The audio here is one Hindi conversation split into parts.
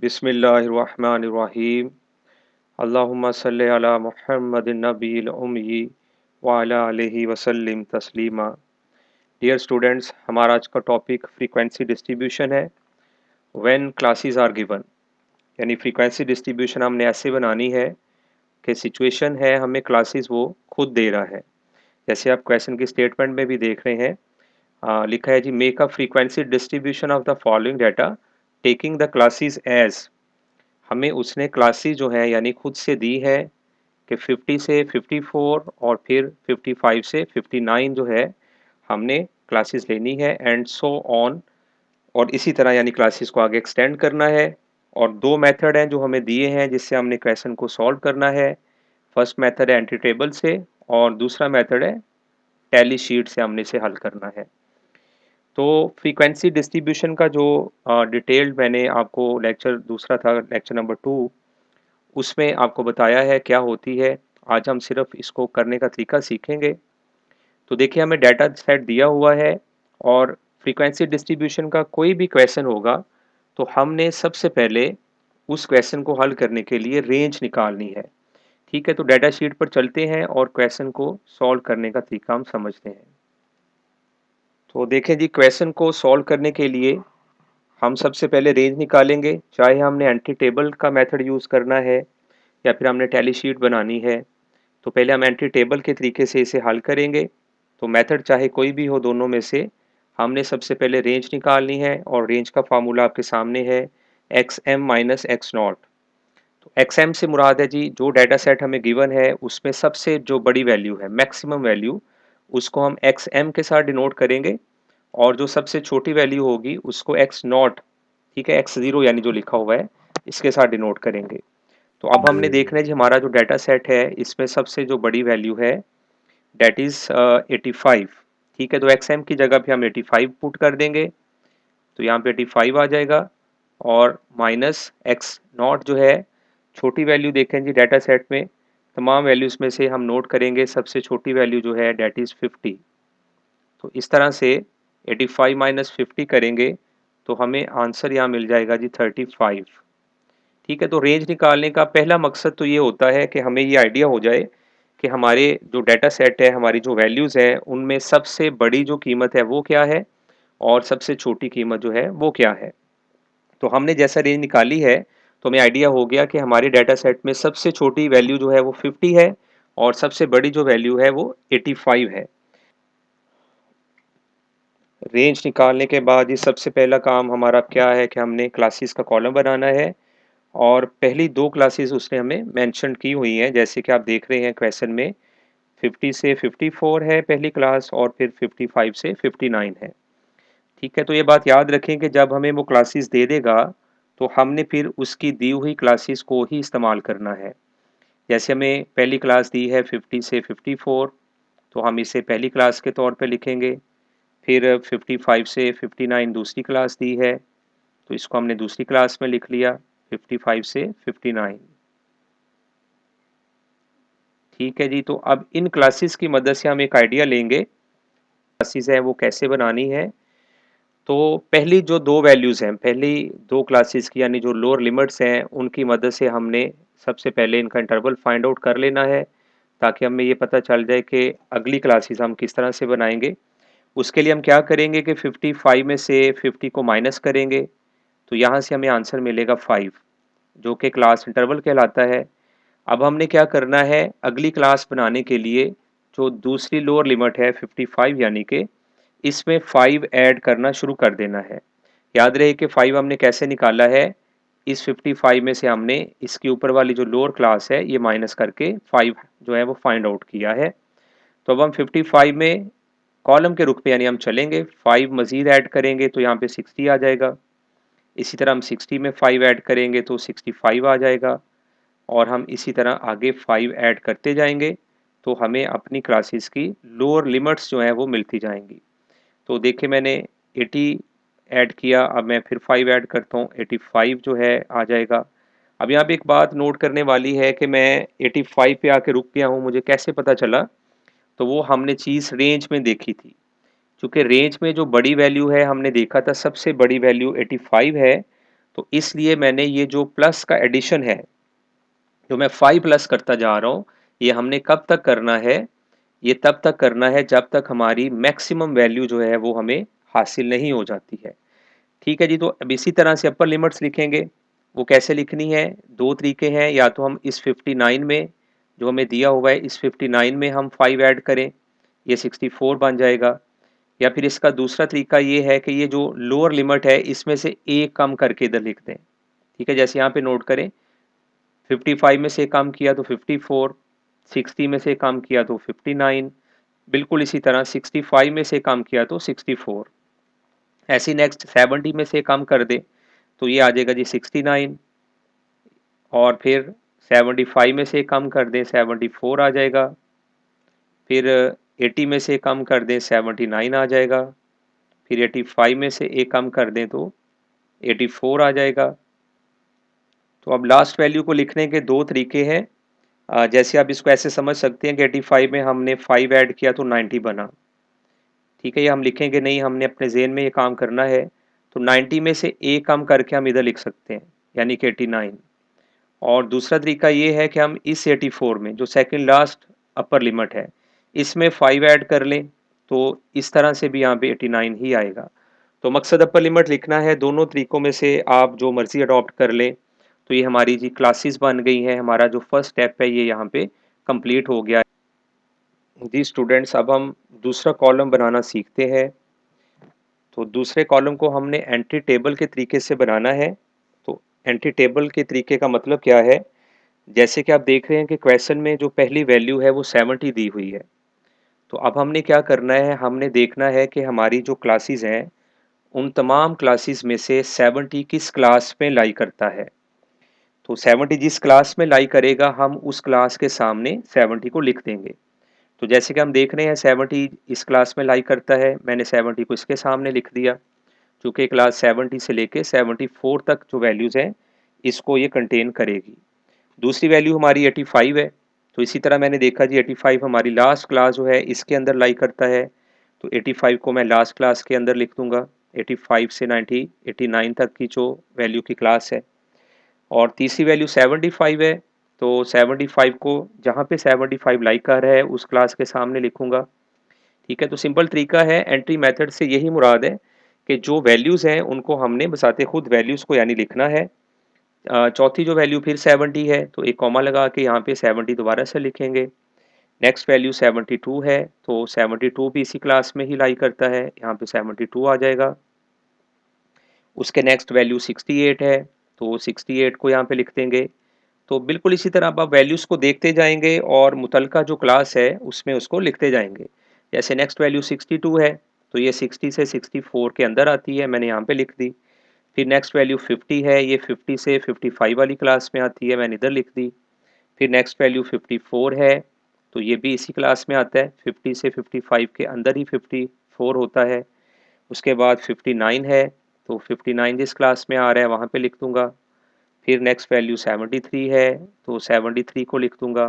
बिस्मिल्लाहिर्रहमानिर्रहीम। अल्लाहुम्मा सल्लि अला मुहम्मदिन नबील उम्मी व अला आलिहि वसल्लिम तस्लीमा। डियर स्टूडेंट्स, हमारा आज का टॉपिक फ्रीक्वेंसी डिस्ट्रीब्यूशन है। व्हेन क्लासेस आर गिवन, यानी फ्रीक्वेंसी डिस्ट्रीब्यूशन हमने ऐसे बनानी है कि सिचुएशन है हमें क्लासेस वो खुद दे रहा है। जैसे आप क्वेश्चन की स्टेटमेंट में भी देख रहे हैं, लिखा है जी, make a frequency distribution of the following data taking the classes as. हमें उसने क्लासेस जो है यानी खुद से दी है कि 50 से 54 और फिर 55 से 59 जो है हमने क्लासेस लेनी है एंड सो ऑन। और इसी तरह यानी क्लासेस को आगे एक्सटेंड करना है। और दो मेथड हैं जो हमें दिए हैं जिससे हमने क्वेश्चन को सॉल्व करना है। फर्स्ट मेथड है एंट्री टेबल से और दूसरा मेथड है टैली शीट से हमने इसे हल करना है। तो फ्रीक्वेंसी डिस्ट्रीब्यूशन का जो डिटेल्ड मैंने आपको लेक्चर दूसरा था, लेक्चर नंबर 2, उसमें आपको बताया है क्या होती है। आज हम सिर्फ इसको करने का तरीका सीखेंगे। तो देखिए, हमें डाटा सेट दिया हुआ है और फ्रीक्वेंसी डिस्ट्रीब्यूशन का कोई भी क्वेश्चन होगा तो हमने सबसे पहले उस क्वेश्चन को हल करने के लिए रेंज निकालनी है। ठीक है, तो डाटा शीट पर चलते हैं और क्वेश्चन को सॉल्व करने का तरीका हम समझते हैं। तो देखें जी, क्वेश्चन को सॉल्व करने के लिए हम सबसे पहले रेंज निकालेंगे, चाहे हमने एंट्री टेबल का मेथड यूज़ करना है या फिर हमने टैली शीट बनानी है। तो पहले हम एंट्री टेबल के तरीके से इसे हल करेंगे। तो मेथड चाहे कोई भी हो, दोनों में से हमने सबसे पहले रेंज निकालनी है और रेंज का फार्मूला आपके सामने है, x m minus x naught. तो एक्स एम से मुराद है जी, जो डाटा सेट हमें गिवन है उसमें सबसे जो बड़ी वैल्यू है, मैक्सिमम वैल्यू, उसको हम एक्स एम के साथ डिनोट करेंगे। और जो सबसे छोटी वैल्यू होगी उसको एक्स नॉट, ठीक है, एक्स ज़ीरो यानी जो लिखा हुआ है, इसके साथ डिनोट करेंगे। तो अब हमने देखना है जी, हमारा जो डाटा सेट है इसमें सबसे जो बड़ी वैल्यू है डेट इज़ 85। ठीक है, तो एक्स एम की जगह पे हम 85 पुट कर देंगे। तो यहाँ पे 85 आ जाएगा और माइनस एक्स नॉट जो है, छोटी वैल्यू देखें जी डाटा सेट में तमाम वैल्यूज़ में से हम नोट करेंगे सबसे छोटी वैल्यू जो है डेट इज़ 50। तो इस तरह से 85 माइनस 50 करेंगे तो हमें आंसर यहाँ मिल जाएगा जी 35। ठीक है, तो रेंज निकालने का पहला मकसद तो ये होता है कि हमें ये आइडिया हो जाए कि हमारे जो डाटा सेट है, हमारी जो वैल्यूज़ हैं, उनमें सबसे बड़ी जो कीमत है वो क्या है और सबसे छोटी कीमत जो है वो क्या है। तो हमने जैसा रेंज निकाली है तो हमें आइडिया हो गया कि हमारे डाटा सेट में सबसे छोटी वैल्यू जो है वो 50 है और सबसे बड़ी जो वैल्यू है वो 85 है। रेंज निकालने के बाद ये सबसे पहला काम हमारा क्या है कि हमने क्लासेस का कॉलम बनाना है। और पहली दो क्लासेस उसने हमें मेंशन की हुई हैं, जैसे कि आप देख रहे हैं क्वेश्चन में 50 से 54 है पहली क्लास और फिर 55 से 59 है। ठीक है, तो ये बात याद रखें कि जब हमें वो क्लासेस दे देगा तो हमने फिर उसकी दी हुई क्लासेस को ही इस्तेमाल करना है। जैसे हमें पहली क्लास दी है 50 से 54, तो हम इसे पहली क्लास के तौर पे लिखेंगे। फिर 55 से 59 दूसरी क्लास दी है, तो इसको हमने दूसरी क्लास में लिख लिया 55 से 59। ठीक है जी, तो अब इन क्लासेस की मदद से हम एक आइडिया लेंगे क्लासेस है वो कैसे बनानी है। तो पहली जो दो वैल्यूज़ हैं, पहली दो क्लासेस की यानी जो लोअर लिमिट्स हैं, उनकी मदद से हमने सबसे पहले इनका इंटरवल फाइंड आउट कर लेना है ताकि हमें ये पता चल जाए कि अगली क्लासेस हम किस तरह से बनाएंगे। उसके लिए हम क्या करेंगे कि 55 में से 50 को माइनस करेंगे, तो यहाँ से हमें आंसर मिलेगा 5, जो कि क्लास इंटरवल कहलाता है। अब हमने क्या करना है, अगली क्लास बनाने के लिए जो दूसरी लोअर लिमिट है 55 यानी कि इसमें 5 ऐड करना शुरू कर देना है। याद रहे कि 5 हमने कैसे निकाला है, इस 55 में से हमने इसके ऊपर वाली जो लोअर क्लास है ये माइनस करके 5 जो है वो फाइंड आउट किया है। तो अब हम 55 में कॉलम के रुख पे यानी हम चलेंगे, 5 मज़ीद ऐड करेंगे तो यहाँ पे 60 आ जाएगा। इसी तरह हम 60 में 5 ऐड करेंगे तो 65 आ जाएगा और हम इसी तरह आगे 5 ऐड करते जाएंगे तो हमें अपनी क्लासेस की लोअर लिमिट्स जो हैं वो मिलती जाएंगी। तो देखिए, मैंने 80 ऐड किया, अब मैं फिर 5 ऐड करता हूँ, 85 जो है आ जाएगा। अब यहाँ पे एक बात नोट करने वाली है कि मैं 85 पे आके रुक गया हूँ, मुझे कैसे पता चला, तो वो हमने चीज़ रेंज में देखी थी। चूँकि रेंज में जो बड़ी वैल्यू है हमने देखा था सबसे बड़ी वैल्यू 85 है, तो इसलिए मैंने ये जो प्लस का एडिशन है, जो मैं 5 प्लस करता जा रहा हूँ, ये हमने कब तक करना है? ये तब तक करना है जब तक हमारी मैक्सिमम वैल्यू जो है वो हमें हासिल नहीं हो जाती है। ठीक है जी, तो अब इसी तरह से अपर लिमिट्स लिखेंगे। वो कैसे लिखनी है? 2 तरीके हैं, या तो हम इस 59 में जो हमें दिया हुआ है, इस 59 में हम 5 ऐड करें, ये 64 बन जाएगा। या फिर इसका दूसरा तरीका ये है कि ये जो लोअर लिमिट है, इसमें से 1 कम करके इधर लिख दें। ठीक है, जैसे यहाँ पे नोट करें, 55 में से कम किया तो 54, 60 में से कम किया तो 59, बिल्कुल इसी तरह 65 में से कम किया तो 64। ऐसे ही नेक्स्ट 70 में से कम कर दे तो ये आ जाएगा जी 69, और फिर 75 में से कम कर दें 74 आ जाएगा, फिर 80 में से कम कर दें 79 आ जाएगा, फिर 85 में से एक कम कर दें तो 84 आ जाएगा। तो अब लास्ट वैल्यू को लिखने के 2 तरीके हैं। जैसे आप इसको ऐसे समझ सकते हैं कि 85 में हमने 5 ऐड किया तो 90 बना। ठीक है, ये हम लिखेंगे नहीं, हमने अपने ज़हन में ये काम करना है। तो 90 में से एक कम करके हम इधर लिख सकते हैं, यानी कि 89। और दूसरा तरीका ये है कि हम इस 84 में जो सेकंड लास्ट अपर लिमिट है, इसमें 5 ऐड कर लें, तो इस तरह से भी यहाँ पे 89 ही आएगा। तो मकसद अपर लिमिट लिखना है, दोनों तरीकों में से आप जो मर्ज़ी अडॉप्ट कर लें। तो ये हमारी जी क्लासेस बन गई हैं, हमारा जो फर्स्ट स्टेप है ये यहाँ पे कंप्लीट हो गया है। जी स्टूडेंट्स, अब हम दूसरा कॉलम बनाना सीखते हैं। तो दूसरे कॉलम को हमने एंट्री टेबल के तरीके से बनाना है। तो एंट्री टेबल के तरीके का मतलब क्या है? जैसे कि आप देख रहे हैं कि क्वेश्चन में जो पहली वैल्यू है वो 70 दी हुई है। तो अब हमने क्या करना है, हमने देखना है कि हमारी जो क्लासेस हैं, उन तमाम क्लासेस में से 70 किस क्लास में लाई करता है। तो 70 जिस क्लास में लाई करेगा, हम उस क्लास के सामने 70 को लिख देंगे। तो जैसे कि हम देख रहे हैं 70 इस क्लास में लाई करता है, मैंने 70 को इसके सामने लिख दिया। चूँकि क्लास 70 से लेके 74 तक जो वैल्यूज़ हैं, इसको ये कंटेन करेगी। दूसरी वैल्यू हमारी 85 है, तो इसी तरह मैंने देखा जी 85 हमारी लास्ट क्लास जो है इसके अंदर लाई करता है, तो 85 को मैं लास्ट क्लास के अंदर लिख दूँगा। 85 से 90 89 तक की जो वैल्यू की क्लास है। और तीसरी वैल्यू 75 है, तो 75 को जहाँ पे 75 लाई कर रहा है उस क्लास के सामने लिखूँगा। ठीक है, तो सिंपल तरीका है, एंट्री मेथड से यही मुराद है कि जो वैल्यूज़ हैं उनको हमने बसाते खुद वैल्यूज़ को यानी लिखना है। चौथी जो वैल्यू फिर 70 है, तो एक कॉमा लगा के यहाँ पे 70 दोबारा से लिखेंगे। नेक्स्ट वैल्यू 72 है, तो 72 भी इसी क्लास में ही लाई करता है, यहाँ पे 72 आ जाएगा। उसके नेक्स्ट वैल्यू 68 है, तो 68 को यहाँ पे लिख देंगे। तो बिल्कुल इसी तरह आप वैल्यूज़ को देखते जाएँगे और मुतलका जो क्लास है उसमें उसको लिखते जाएँगे। जैसे नेक्स्ट वैल्यू 62 है, तो ये 60 से 64 के अंदर आती है, मैंने यहाँ पे लिख दी। फिर नेक्स्ट वैल्यू 50 है, ये 50 से 55 वाली क्लास में आती है, मैंने इधर लिख दी। फिर नेक्स्ट वैल्यू 54 है, तो ये भी इसी क्लास में आता है, 50 से 55 के अंदर ही 54 होता है। उसके बाद 59 है, तो 59 जिस क्लास में आ रहा है वहाँ पे लिख दूँगा। फिर नेक्स्ट वैल्यू 73 है, तो 73 को लिख दूँगा।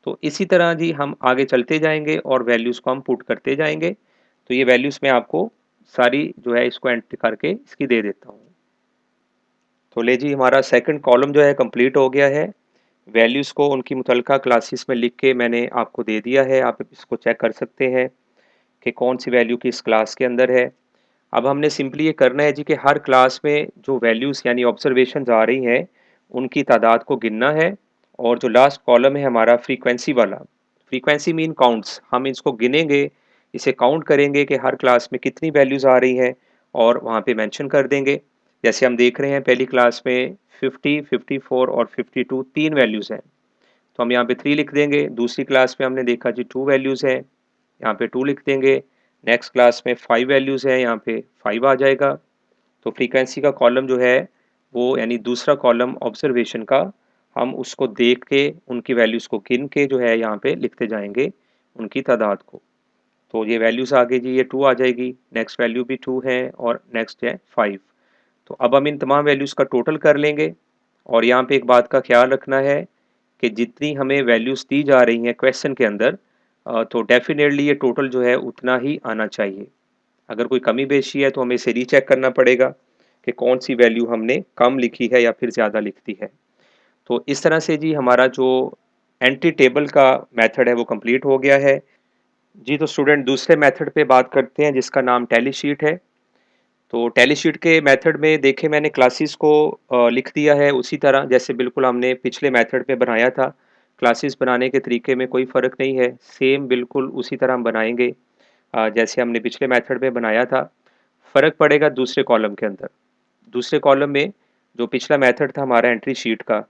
तो इसी तरह जी हम आगे चलते जाएँगे और वैल्यूज़ को हम पुट करते जाएँगे। तो ये वैल्यूज़ मैं आपको सारी जो है इसको एंटर करके इसकी दे देता हूँ। तो ले जी, हमारा सेकंड कॉलम जो है कंप्लीट हो गया है। वैल्यूज़ को उनकी मुतलका क्लासेस में लिख के मैंने आपको दे दिया है। आप इसको चेक कर सकते हैं कि कौन-सी वैल्यू किस क्लास के अंदर है। अब हमने सिंपली ये करना है जी कि हर क्लास में जो वैल्यूज़ यानी ऑब्जर्वेशंस आ रही हैं, उनकी तादाद को गिनना है। और जो लास्ट कॉलम है हमारा फ्रीक्वेंसी वाला, फ्रीक्वेंसी मीन काउंट्स, हम इसको गिनेंगे, इसे काउंट करेंगे कि हर क्लास में कितनी वैल्यूज़ आ रही हैं और वहाँ पे मेंशन कर देंगे। जैसे हम देख रहे हैं पहली क्लास में 50, 54 और 52 3 वैल्यूज़ हैं, तो हम यहाँ पे 3 लिख देंगे। दूसरी क्लास में हमने देखा जी 2 वैल्यूज़ हैं, यहाँ पे 2 लिख देंगे। नेक्स्ट क्लास में 5 वैल्यूज़ हैं, यहाँ पे 5 आ जाएगा। तो फ्रीक्वेंसी का कॉलम जो है वो यानी दूसरा कॉलम ऑब्जर्वेशन का, हम उसको देख के उनकी वैल्यूज़ को गिन के जो है यहाँ पे लिखते जाएँगे उनकी तादाद को। तो ये वैल्यूज़ आ गई जी, ये 2 आ जाएगी, नेक्स्ट वैल्यू भी 2 है और नेक्स्ट है 5। तो अब हम इन तमाम वैल्यूज़ का टोटल कर लेंगे। और यहाँ पे एक बात का ख्याल रखना है कि जितनी हमें वैल्यूज़ दी जा रही हैं क्वेश्चन के अंदर, तो डेफ़िनेटली ये टोटल जो है उतना ही आना चाहिए। अगर कोई कमी बेशी है तो हमें इसे रीचेक करना पड़ेगा। कि कौन सी वैल्यू हमने कम लिखी है या फिर ज़्यादा लिख दी है। तो इस तरह से जी हमारा जो एंट्री टेबल का मेथड है वो कंप्लीट हो गया है। जी तो स्टूडेंट दूसरे मेथड पे बात करते हैं जिसका नाम टैली शीट है। तो टैली शीट के मेथड में देखें मैंने क्लासेस को लिख दिया है उसी तरह जैसे बिल्कुल हमने पिछले मेथड में बनाया था। क्लासेस बनाने के तरीके में कोई फ़र्क नहीं है, सेम बिल्कुल उसी तरह हम बनाएँगे जैसे हमने पिछले मेथड में बनाया था। फ़र्क पड़ेगा दूसरे कॉलम के अंदर। दूसरे कॉलम में जो पिछला मेथड था हमारा एंट्री शीट का,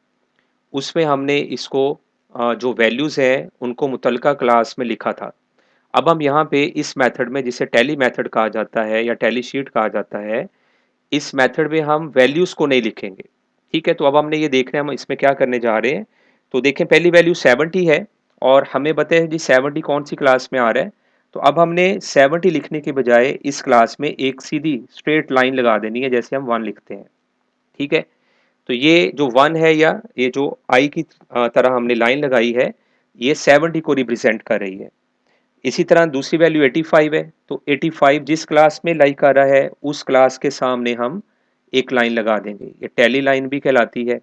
उसमें हमने इसको जो वैल्यूज़ हैं उनको मुतलका क्लास में लिखा था। अब हम यहाँ पे इस मेथड में जिसे टैली मेथड कहा जाता है या टैली शीट कहा जाता है, इस मेथड में हम वैल्यूज़ को नहीं लिखेंगे। ठीक है? तो अब हमने ये देखना है हम इसमें क्या करने जा रहे हैं। तो देखें पहली वैल्यू 70 है और हमें बताया जी 70 कौन-सी क्लास में आ रहा है। तो अब हमने 70 लिखने के बजाय इस क्लास में एक सीधी स्ट्रेट लाइन लगा देनी है जैसे हम 1 लिखते हैं। ठीक है? तो ये जो 1 है या ये जो आई की तरह हमने लाइन लगाई है, ये 70 को रिप्रेज़ेंट कर रही है। इसी तरह दूसरी वैल्यू 85 है, तो 85 जिस क्लास में लाई कर रहा है, उस क्लास के सामने हम एक लाइन लगा देंगे। ये टैली लाइन भी कहलाती है।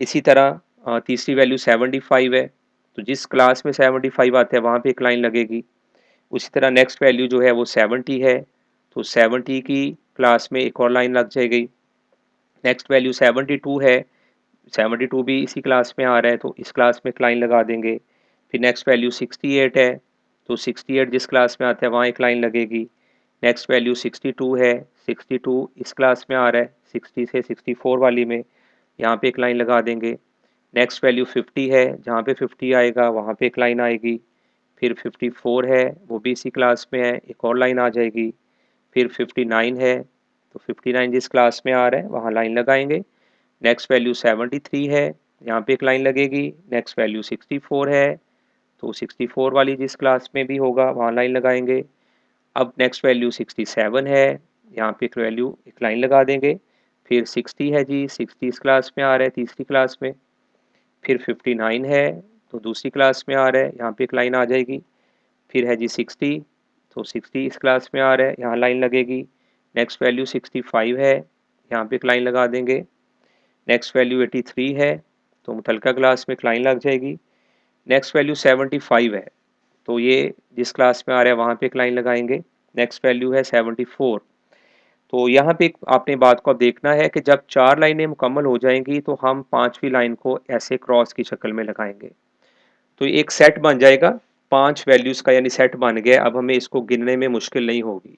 इसी तरह तीसरी वैल्यू 75 है, तो जिस क्लास में 75 आता है, वहाँ पे एक लाइन लगेगी। उसी तरह नेक्स्ट वैल्यू जो है वो 70 है, तो 70 की क्लास में एक और लाइन लग जाएगी। नेक्स्ट वैल्यू 72 है, 72 भी इसी क्लास में आ रहा है तो इस क्लास में एक लाइन लगा देंगे। फिर नेक्स्ट वैल्यू 68 है, तो 68 जिस क्लास में आता है वहाँ एक लाइन लगेगी। नेक्स्ट वैल्यू 62 है, 62 इस क्लास में आ रहा है, 60 से 64 वाली में, यहाँ पे एक लाइन लगा देंगे। नेक्स्ट वैल्यू 50 है, जहाँ पे 50 आएगा वहाँ पे एक लाइन आएगी। फिर 54 है, वो भी इसी क्लास में है, एक और लाइन आ जाएगी। फिर 59 है, तो 59 जिस क्लास में आ रहा है वहाँ लाइन लगाएंगे। नेक्स्ट वैल्यू 73 है, यहाँ पे एक लाइन लगेगी। नेक्स्ट वैल्यू 64 है, तो 64 वाली जिस क्लास में भी होगा वहाँ लाइन लगाएंगे। अब नेक्स्ट वैल्यू 67 है, यहाँ पे एक वैल्यू एक लाइन लगा देंगे। फिर 60 है जी, 60 इस क्लास में आ रहा है तीसरी क्लास में। फिर 59 है, तो दूसरी क्लास में आ रहा है, यहाँ पे एक लाइन आ जाएगी। फिर है जी 60, तो 60 इस क्लास में आ रहा है, यहाँ लाइन लगेगी। नेक्स्ट वैल्यू 65 है, यहाँ पे एक लाइन लगा देंगे। नेक्स्ट वैल्यू 83 है, तो मुतलका क्लास में एक लाइन लग जाएगी। नेक्स्ट वैल्यू 75 है, तो ये जिस क्लास में आ रहा है वहाँ पे एक लाइन लगाएंगे। नेक्स्ट वैल्यू है 74, तो यहाँ पे आपने बात को अब देखना है कि जब 4 लाइनें मुकम्मल हो जाएंगी तो हम 5वीं लाइन को ऐसे क्रॉस की शक्ल में लगाएंगे। तो एक सेट बन जाएगा 5 वैल्यूज़ का, यानी सेट बन गया। अब हमें इसको गिनने में मुश्किल नहीं होगी।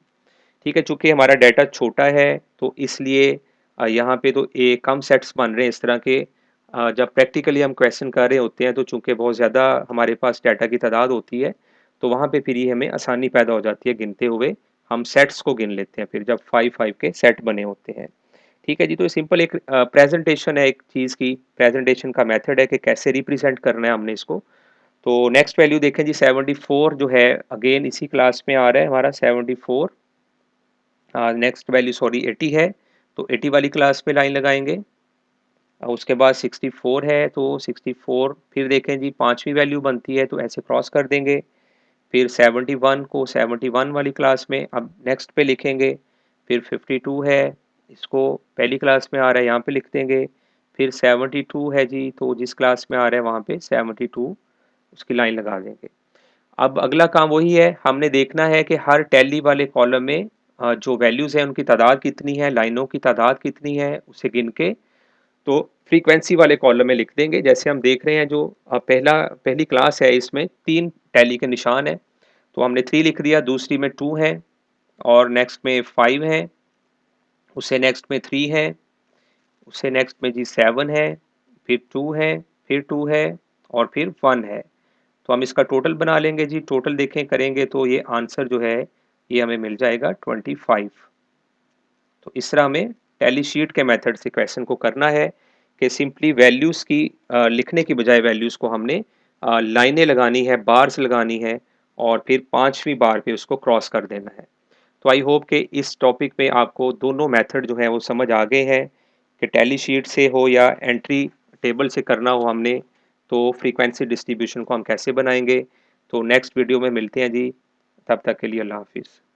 ठीक है, चूँकि हमारा डाटा छोटा है तो इसलिए यहाँ पे तो कम सेट्स बन रहे हैं इस तरह के। जब प्रैक्टिकली हम क्वेश्चन कर रहे होते हैं तो चूँकि बहुत ज़्यादा हमारे पास डाटा की तादाद होती है, तो वहाँ पे फिर ये हमें आसानी पैदा हो जाती है गिनते हुए। हम सेट्स को गिन लेते हैं फिर जब 5-5 के सेट बने होते हैं। ठीक है जी, तो सिंपल एक प्रेज़ेंटेशन है एक चीज़ की, प्रेज़ेंटेशन का मेथड है कि कैसे रिप्रेज़ेंट करना है हमने इसको। तो नेक्स्ट वैल्यू देखें जी 74 जो है अगेन इसी क्लास में आ रहा है हमारा 74। नेक्स्ट वैल्यू सॉरी 80 है, तो 80 वाली क्लास में लाइन लगाएँगे। उसके बाद 64 है, तो 64 फिर देखें जी 5वीं वैल्यू बनती है, तो ऐसे क्रॉस कर देंगे। फिर 71 को 71 वाली क्लास में अब नेक्स्ट पे लिखेंगे। फिर 52 है, इसको पहली क्लास में आ रहा है, यहाँ पे लिख देंगे। फिर 72 है जी, तो जिस क्लास में आ रहा है वहाँ पे 72 उसकी लाइन लगा देंगे। अब अगला काम वही है, हमने देखना है कि हर टैली वाले कॉलम में जो वैल्यूज़ हैं उनकी तादाद कितनी है, लाइनों की तादाद कितनी है, उसे गिन के तो फ्रीक्वेंसी वाले कॉलम में लिख देंगे। जैसे हम देख रहे हैं जो पहली क्लास है इसमें 3 टैली के निशान हैं, तो हमने 3 लिख दिया, दूसरी में 2 है और नेक्स्ट में 5 है, उससे नेक्स्ट में 3 है, उससे नेक्स्ट में जी 7 है, फिर 2 है, फिर 2 है और फिर 1 है। तो हम इसका टोटल बना लेंगे जी, टोटल देखें करेंगे तो ये आंसर जो है ये हमें मिल जाएगा 25। तो इस तरह हमें टैली शीट के मेथड से क्वेश्चन को करना है कि सिंपली वैल्यूज़ की लिखने की बजाय वैल्यूज़ को हमने लाइनें लगानी है, बार्स लगानी है और फिर 5वीं बार पे उसको क्रॉस कर देना है। तो आई होप कि इस टॉपिक में आपको दोनों मेथड जो हैं वो समझ आ गए हैं कि टैली शीट से हो या एंट्री टेबल से करना हो हमने, तो फ्रीक्वेंसी डिस्ट्रीब्यूशन को हम कैसे बनाएँगे। तो नेक्स्ट वीडियो में मिलते हैं जी, तब तक के लिए अल्लाह हाफ़िज़।